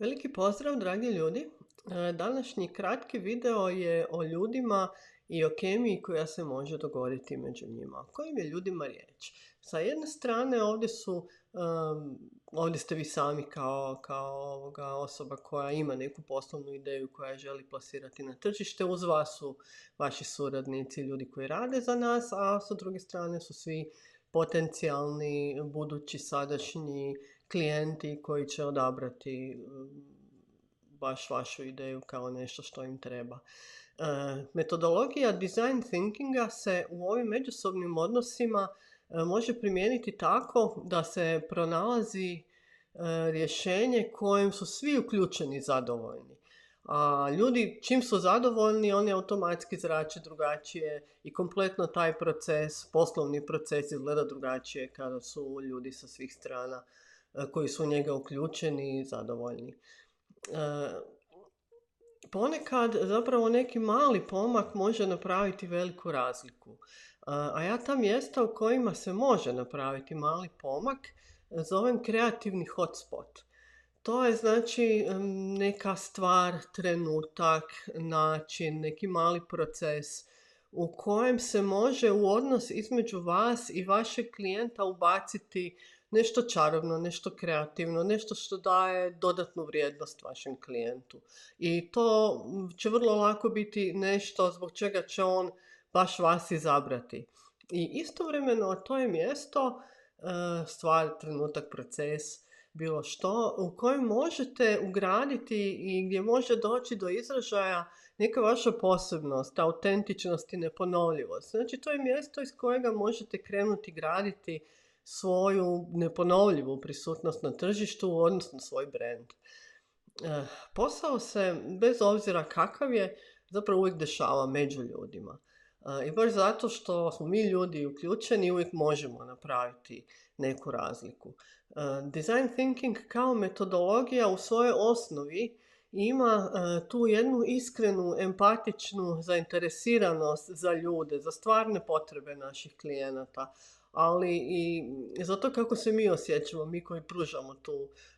Veliki pozdrav, dragi ljudi. Današnji kratki video je o ljudima i o kemiji koja se može dogoditi među njima. O kojim je ljudima riječ? Sa jedne strane ovdje ste vi sami kao osoba koja ima neku poslovnu ideju koja želi plasirati na tržište. Uz vas su vaši suradnici, ljudi koji rade za nas, a sa druge strane su svi potencijalni, budući, sadašnji klijenti koji će odabrati baš vašu ideju kao nešto što im treba. Metodologija design thinkinga se u ovim međusobnim odnosima može primijeniti tako da se pronalazi rješenje kojem su svi uključeni zadovoljni. A ljudi čim su zadovoljni, oni automatski zrače drugačije i kompletno taj proces, poslovni proces izgleda drugačije kada su ljudi sa svih strana koji su u njega uključeni i zadovoljni. Ponekad zapravo neki mali pomak može napraviti veliku razliku. A ja ta mjesta u kojima se može napraviti mali pomak zovem kreativni hotspot. To je znači neka stvar, trenutak, način, neki mali proces u kojem se može u odnos između vas i vašeg klijenta ubaciti nešto čarobno, nešto kreativno, nešto što daje dodatnu vrijednost vašem klijentu. I to će vrlo lako biti nešto zbog čega će on baš vas izabrati. I istovremeno to je mjesto, stvar, trenutak, proces, bilo što, u kojem možete ugraditi i gdje može doći do izražaja neka vaša posebnost, autentičnost i neponovljivost. Znači, to je mjesto iz kojega možete krenuti graditi svoju neponovljivu prisutnost na tržištu, odnosno svoj brand. Posao se, bez obzira kakav je, zapravo uvijek dešava među ljudima. I baš zato što smo mi ljudi uključeni, uvijek možemo napraviti neku razliku. Design thinking kao metodologija u svojoj osnovi ima tu jednu iskrenu, empatičnu zainteresiranost za ljude, za stvarne potrebe naših klijenata, ali i zato kako se mi osjećamo, mi koji pružamo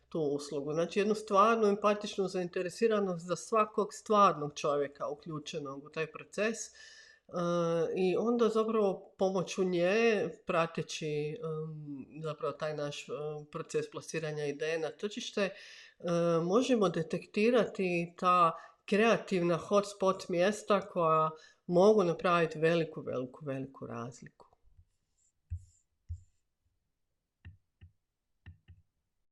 tu uslugu. Znači jednu stvarnu, empatičnu zainteresiranost za svakog stvarnog čovjeka uključenog u taj proces. I onda zapravo pomoću nje, prateći zapravo taj naš proces plasiranja ideje na tržište, možemo detektirati ta kreativna hotspot mjesta koja mogu napraviti veliku razliku.